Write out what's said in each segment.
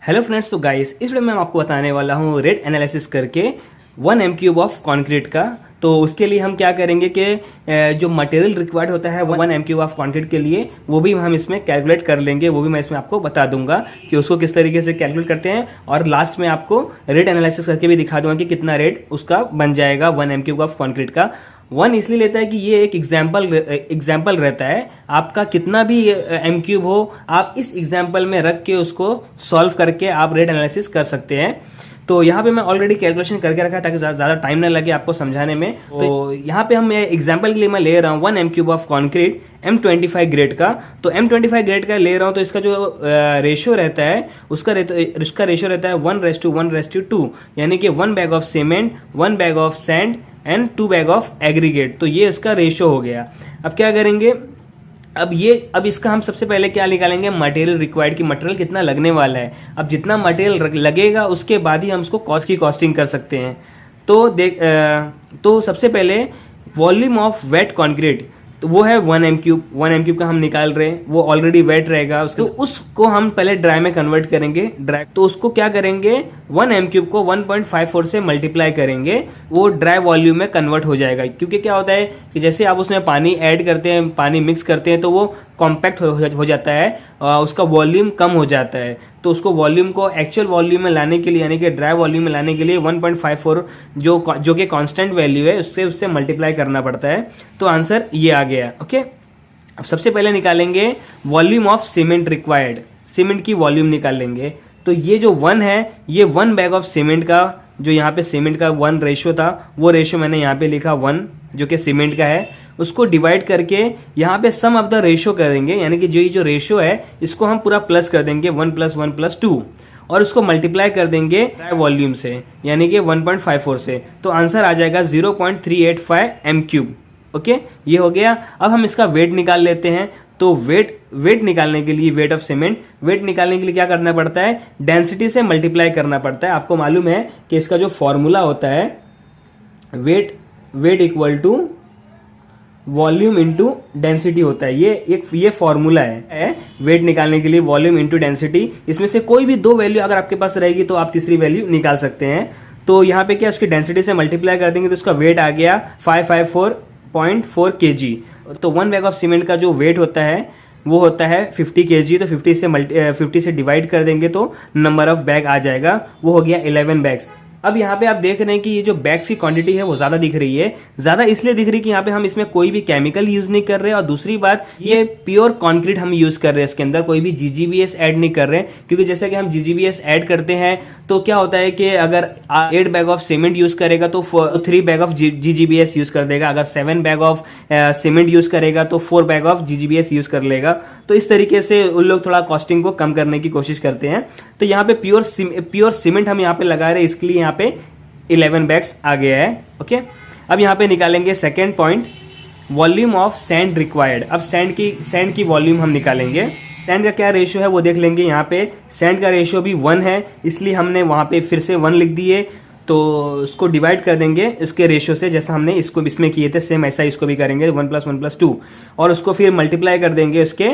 Hello friends, तो guys इस video में मैं आपको बताने वाला हूँ रेट एनालिसिस करके 1 m³ ऑफ कंक्रीट का। तो उसके लिए हम क्या करेंगे कि जो मटेरियल रिक्वायर्ड होता है 1 m³ ऑफ कंक्रीट के लिए वो भी हम इसमें कैलकुलेट कर लेंगे। वो भी मैं इसमें आपको बता दूंगा कि उसको किस तरीके से कैलकुलेट करते हैं, और लास्ट में आपको रेट एनालिसिस करके भी दिखा दूंगा कि कितना रेट उसका बन जाएगा 1 m³ ऑफ कंक्रीट का। वन इसलिए लेता है कि ये एक एग्जाम्पल रहता है। आपका कितना भी m³ हो, आप इस एग्जाम्पल में रख के उसको सॉल्व करके आप रेट एनालिसिस कर सकते हैं। तो यहाँ पे मैं ऑलरेडी कैलकुलेशन करके रखा है ताकि ज्यादा टाइम ना लगे आपको समझाने में। तो यहाँ पे हम एग्जाम्पल के लिए मैं ले रहा हूँ 1 m³ of concrete M25 grade का। तो M25 ग्रेड का ले रहा हूँ तो इसका जो रेशियो रहता है उसका रेशियो रहता है 1:1:2, यानी कि 1 bag of cement, 1 bag of sand and 2 bag of aggregate. तो ये उसका रेशियो हो गया। अब क्या करेंगे, अब इसका हम सबसे पहले क्या निकालेंगे, मटेरियल रिक्वायर्ड की मटेरियल कितना लगने वाला है। अब जितना मटेरियल लगेगा उसके बाद ही हम उसको कॉस्ट की कॉस्टिंग कर सकते हैं। तो सबसे पहले वॉल्यूम ऑफ वेट कंक्रीट, तो वो है 1 m³ का हम निकाल रहे हैं, वो ऑलरेडी वेट रहेगा उसको हम पहले ड्राई में कन्वर्ट करेंगे। ड्राई तो उसको क्या करेंगे, 1 m³ को 1.54 से मल्टीप्लाई करेंगे, वो ड्राई वॉल्यूम में कन्वर्ट हो जाएगा। क्योंकि क्या होता है कि जैसे आप उसमें पानी ऐड करते हैं, पानी मिक्स करते हैं, तो वो कॉम्पैक्ट हो जाता है, उसका वॉल्यूम कम हो जाता है। तो उसको वॉल्यूम को एक्चुअल वॉल्यूम में लाने के लिए, यानी कि ड्राई वॉल्यूम में लाने के लिए 1.54 जो कि कांस्टेंट वैल्यू है उससे मल्टीप्लाई करना पड़ता है। तो आंसर ये आ गया। ओके, अब सबसे पहले निकालेंगे volume of cement required, cement की वॉल्यूम निकालेंगे। तो ये जो 1 है, ये 1 बैग ऑफ सीमेंट का, जो यहाँ पे सीमेंट का 1 रेशियो था, वो रेशियो मैंने यहाँ पे लिखा 1, जो कि सीमेंट का है। उसको डिवाइड करके यहाँ पे सम ऑफ द रेशियो करेंगे, यानी कि जो रेशियो है इसको हम पूरा प्लस कर देंगे 1 + 1 + 2, और उसको मल्टीप्लाई कर देंगे वॉल्यूम से, यानी कि 1.54 से। तो आंसर आ जाएगा 0.385 m³। ओके, ये हो गया। अब हम इसका वेट निकाल लेते हैं। तो वेट निकालने के लिए, वेट ऑफ सीमेंट वेट निकालने के लिए क्या करना पड़ता है, डेंसिटी से मल्टीप्लाई करना पड़ता है। आपको मालूम है कि इसका जो फॉर्मूला होता है, weight equal to volume into density होता है। ये फॉर्मूला है वेट निकालने के लिए, वॉल्यूम इंटू डेंसिटी। इसमें से कोई भी 2 वैल्यू अगर आपके पास रहेगी तो आप तीसरी वैल्यू निकाल सकते हैं। तो यहाँ पे क्या, उसकी डेंसिटी से मल्टीप्लाई कर देंगे तो उसका वेट आ गया 554.4 kg। तो 1 बैग ऑफ सीमेंट का जो वेट होता है वो होता है 50 kg। तो 50 से डिवाइड कर देंगे तो नंबर ऑफ बैग आ जाएगा, वो हो गया 11 बैग्स। अब यहाँ पे आप देख रहे हैं कि ये जो बैग्स की क्वांटिटी है वो ज्यादा दिख रही है। ज्यादा इसलिए दिख रही है कि यहाँ पे हम इसमें कोई भी केमिकल यूज नहीं कर रहे, और दूसरी बात ये प्योर कंक्रीट हम यूज कर रहे हैं। इसके अंदर कोई भी GGBS ऐड नहीं कर रहे, क्योंकि जैसे कि हम GGBS ऐड करते हैं तो क्या होता है कि अगर 8 बैग ऑफ सीमेंट यूज करेगा तो 3 बैग ऑफ GGBS यूज कर देगा। अगर 7 बैग ऑफ सीमेंट यूज करेगा तो 4 बैग ऑफ GGBS यूज कर लेगा। तो इस तरीके से उन लोग थोड़ा कॉस्टिंग को कम करने की कोशिश करते हैं। तो यहाँ पे प्योर सीमेंट हम यहाँ पे लगा रहे हैं, इसके लिए यहाँ पे 11 बैग्स आ गया है। ओके, अब यहाँ पे निकालेंगे second point, volume of sand required. अब सैंड की वॉल्यूम हम निकालेंगे। सैंड का क्या रेशियो है वो देख लेंगे। यहाँ पे सैंड का रेशियो भी 1 है, इसलिए हमने वहां पे फिर से 1 लिख दिए। तो उसको डिवाइड कर देंगे इसके रेशियो से, जैसा हमने इसमें किए थे सेम ऐसा इसको भी करेंगे 1 + 1 + 2, और उसको फिर मल्टीप्लाई कर देंगे उसके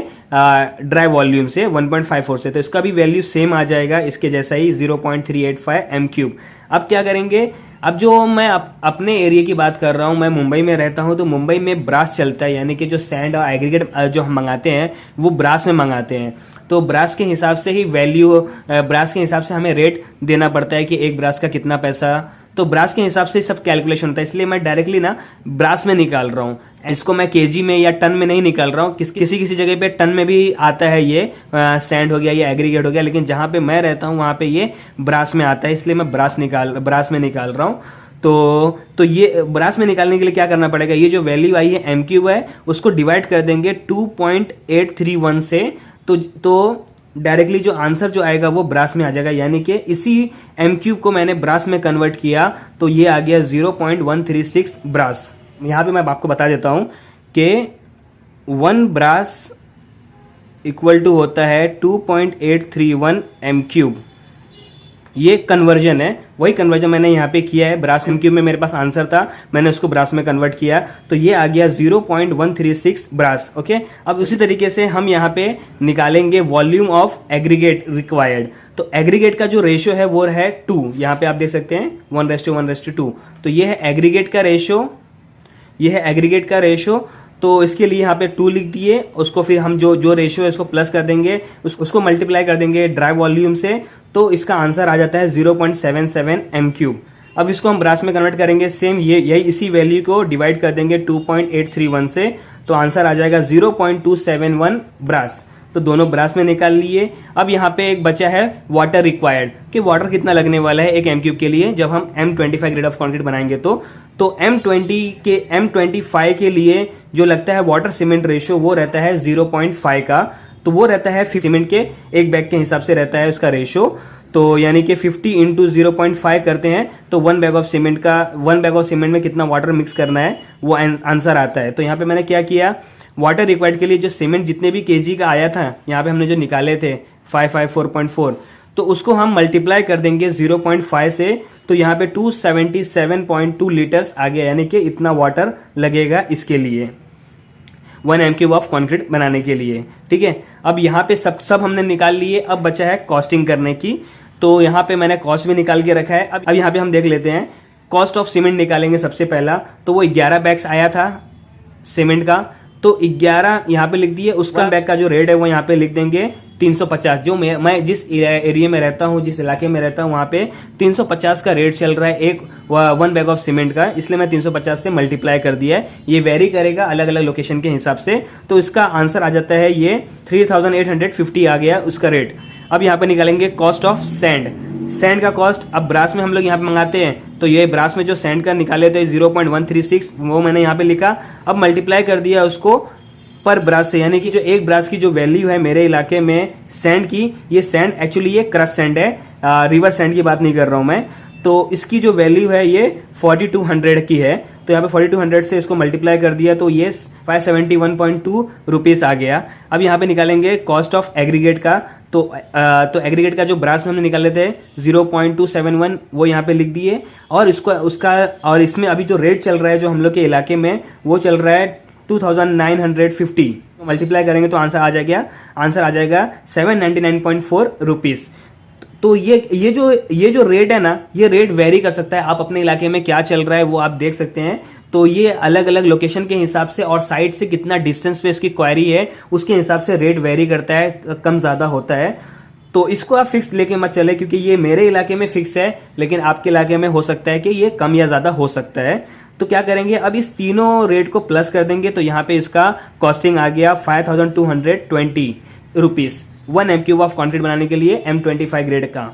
ड्राई वॉल्यूम से 1.54 से। तो इसका भी वैल्यू सेम आ जाएगा इसके जैसा ही 0.385 m³। अब क्या करेंगे, अब जो मैं अपने एरिया की बात कर रहा हूं, मैं मुंबई में रहता हूं, तो मुंबई में ब्रास चलता है, यानी कि जो सैंड और एग्रीगेट जो हम मंगाते हैं वो ब्रास में मंगाते हैं। तो ब्रास के हिसाब से ही ब्रास के हिसाब से हमें रेट देना पड़ता है कि एक ब्रास का कितना पैसा। तो ब्रास के हिसाब से सब कैलकुलेशन होता है, इसलिए मैं डायरेक्टली ना ब्रास में निकाल रहा हूँ। इसको मैं केजी में या टन में नहीं निकाल रहा हूँ। किसी जगह पे टन में भी आता है ये सैंड हो गया या एग्रीगेट हो गया, लेकिन जहां पे मैं रहता हूँ वहां पे ये ब्रास में आता है, इसलिए मैं ब्रास में निकाल रहा हूँ। तो ये ब्रास में निकालने के लिए क्या करना पड़ेगा, ये जो वैल्यू आई है m³ है उसको डिवाइड कर देंगे 2.831 से। तो डायरेक्टली जो आंसर जो आएगा वो ब्रास में आ जाएगा, यानी कि इसी m³ को मैंने ब्रास में कन्वर्ट किया तो ये आ गया 0.136 ब्रास। यहां पे मैं आपको बता देता हूं कि 1 ब्रास इक्वल टू होता है 2.831 m³। ये कन्वर्जन है, वही कन्वर्जन मैंने यहाँ पे किया है। ब्रास एमक्यूब में मेरे पास आंसर था, मैंने उसको ब्रास में कन्वर्ट किया, तो ये आ गया 0.136 ब्रास। ओके, अब उसी तरीके से हम यहाँ पे निकालेंगे वॉल्यूम ऑफ एग्रीगेट रिक्वायर्ड। तो एग्रीगेट का जो रेशियो है वो है 2, यहाँ पे आप देख सकते हैं 1:1:2। तो ये है एग्रीगेट का रेशियो, ये है एग्रीगेट का रेशियो। तो इसके लिए यहाँ पे 2 लिख दिए, उसको फिर हम जो रेशियो है उसको प्लस कर देंगे, उसको मल्टीप्लाई कर देंगे ड्राई वॉल्यूम से, तो इसका आंसर आ जाता है 0.77 m3। अब इसको हम ब्रास में कन्वर्ट करेंगे, सेम यही इसी वैल्यू को डिवाइड कर देंगे 2.831 से, तो आंसर आ जाएगा 0.271 ब्रास। तो दोनों ब्रास में निकाल लिए। अब यहाँ पे एक बचा है वाटर रिक्वायर्ड, कि वाटर कितना लगने वाला है एक M3 के लिए जब हम M25 ग्रेड ऑफ कंक्रीट बनाएंगे। तो M25 के लिए जो लगता है वाटर सीमेंट रेशियो वो रहता है 0.5 का, तो वो रहता है सीमेंट के एक बैग के हिसाब से रहता है उसका रेशियो। तो यानी कि 50 इंटू 0.5 करते हैं तो 1 बैग ऑफ सीमेंट में कितना वाटर मिक्स करना है वो आंसर आता है। तो यहाँ पे मैंने क्या किया, वाटर रिक्वायर्ड के लिए जो सीमेंट जितने भी केजी का आया था, यहाँ पे हमने जो निकाले थे 554.4, तो उसको हम मल्टीप्लाई कर देंगे 0.5 से, तो यहाँ पे 277.2 लीटर्स आ गया, यानी कि इतना वाटर लगेगा इसके लिए 1 m3 ऑफ कंक्रीट बनाने के लिए। ठीक है, अब यहाँ पे सब हमने निकाल लिए। अब बचा है कॉस्टिंग करने की, तो यहाँ पे मैंने कॉस्ट भी निकाल के रखा है। अब यहाँ पे हम देख लेते हैं, कॉस्ट ऑफ सीमेंट निकालेंगे सबसे पहला। तो वो 11 बैग्स आया था सीमेंट का, तो 11 यहाँ पे लिख दिए। उसका बैग का जो रेट है वो यहाँ पे लिख देंगे 350। जो मैं जिस एरिया में रहता हूँ, जिस इलाके में रहता हूँ, वहां पे 350 का रेट चल रहा है 1 बैग ऑफ सीमेंट का, इसलिए मैं 350 से मल्टीप्लाई कर दिया है। ये वेरी करेगा अलग अलग लोकेशन के हिसाब से, तो इसका आंसर आ जाता है ये 3850 आ गया उसका रेट। अब यहाँ पे निकालेंगे कॉस्ट ऑफ सैंड का कॉस्ट। अब ब्रास में हम लोग यहाँ पे मंगाते हैं, तो ये ब्रास में जो सैंड का निकाले थे 0.136, वो मैंने यहाँ पे लिखा। अब मल्टीप्लाई कर दिया उसको पर ब्रास से, यानी कि जो एक ब्रास की जो वैल्यू है मेरे इलाके में सैंड की, ये सैंड एक्चुअली ये क्रश सैंड है, रिवर सैंड की बात नहीं कर रहा हूं मैं। तो इसकी जो वैल्यू है ये 4200 की है, तो यहाँ पे 4200 से इसको मल्टीप्लाई कर दिया तो ये 571.2 रुपीस आ गया। अब यहाँ पे निकालेंगे कॉस्ट ऑफ एग्रीगेट का। तो एग्रीगेट का जो ब्रास में हमने निकाले थे 0.271, वो यहाँ पे लिख दिए, और और इसमें अभी जो रेट चल रहा है जो हम लोग के इलाके में वो चल रहा है 2950। मल्टीप्लाई करेंगे तो आंसर आ जाएगा 799.4 रुपीस। तो ये जो रेट है ना, ये रेट वेरी कर सकता है, आप अपने इलाके में क्या चल रहा है वो आप देख सकते हैं। तो ये अलग अलग लोकेशन के हिसाब से और साइट से कितना डिस्टेंस पे इसकी क्वायरी है उसके हिसाब से रेट वेरी करता है, कम ज्यादा होता है। तो इसको आप फिक्स लेके मत चले, क्योंकि ये मेरे इलाके में फिक्स है, लेकिन आपके इलाके में हो सकता है कि ये कम या ज्यादा हो सकता है। तो क्या करेंगे, अब इस तीनों रेट को प्लस कर देंगे, तो यहाँ पे इसका कॉस्टिंग आ गया 5220 रुपीस 1 m3 ऑफ कंक्रीट बनाने के लिए M25 ग्रेड का।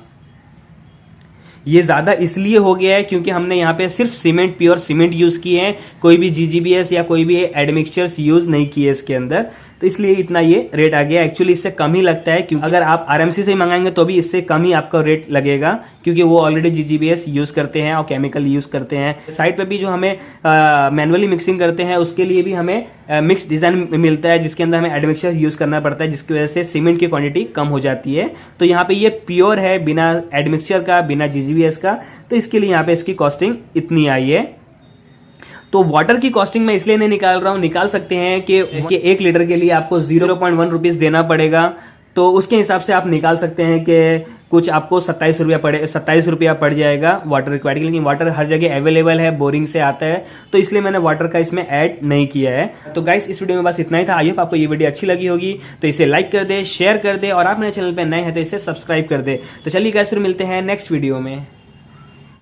ये ज्यादा इसलिए हो गया है क्योंकि हमने यहाँ पे सिर्फ सीमेंट, प्योर सीमेंट यूज किए हैं, कोई भी GGBS या कोई भी एडमिक्सचर्स यूज नहीं किए इसके अंदर, तो इसलिए इतना ये रेट आ गया। एक्चुअली इससे कम ही लगता है, क्योंकि अगर आप RMC से ही मंगाएंगे तो भी इससे कम ही आपका रेट लगेगा, क्योंकि वो ऑलरेडी GGBS यूज करते हैं और केमिकल यूज करते हैं। साइड पे भी जो हमें मैनुअली मिक्सिंग करते हैं उसके लिए भी हमें मिक्स डिजाइन मिलता है, जिसके अंदर हमें एडमिक्सचर यूज करना पड़ता है, जिसकी वजह से सीमेंट की क्वांटिटी कम हो जाती है। तो यहाँ पे ये प्योर है, बिना एडमिक्सचर का, बिना GGBS का, तो इसके लिए यहाँ पे इसकी कॉस्टिंग इतनी आई है। तो वाटर की कॉस्टिंग मैं इसलिए नहीं निकाल रहा हूं, निकाल सकते हैं कि 1 लीटर के लिए आपको 0.1 रुपीज देना पड़ेगा, तो उसके हिसाब से आप निकाल सकते हैं कि कुछ आपको 27 रुपया पड़ जाएगा वाटर रिक्वायर्ड के लिए। वाटर हर जगह अवेलेबल है, बोरिंग से आता है, तो इसलिए मैंने वाटर का इसमें ऐड नहीं किया है। तो गाइस इस वीडियो में बस इतना ही था। आई होप आपको ये वीडियो अच्छी लगी होगी, तो इसे लाइक कर दे, शेयर कर दे, और आप मेरे चैनल पे नए हैं तो इसे सब्सक्राइब कर दे। तो चलिए गाइस फिर मिलते हैं नेक्स्ट वीडियो में।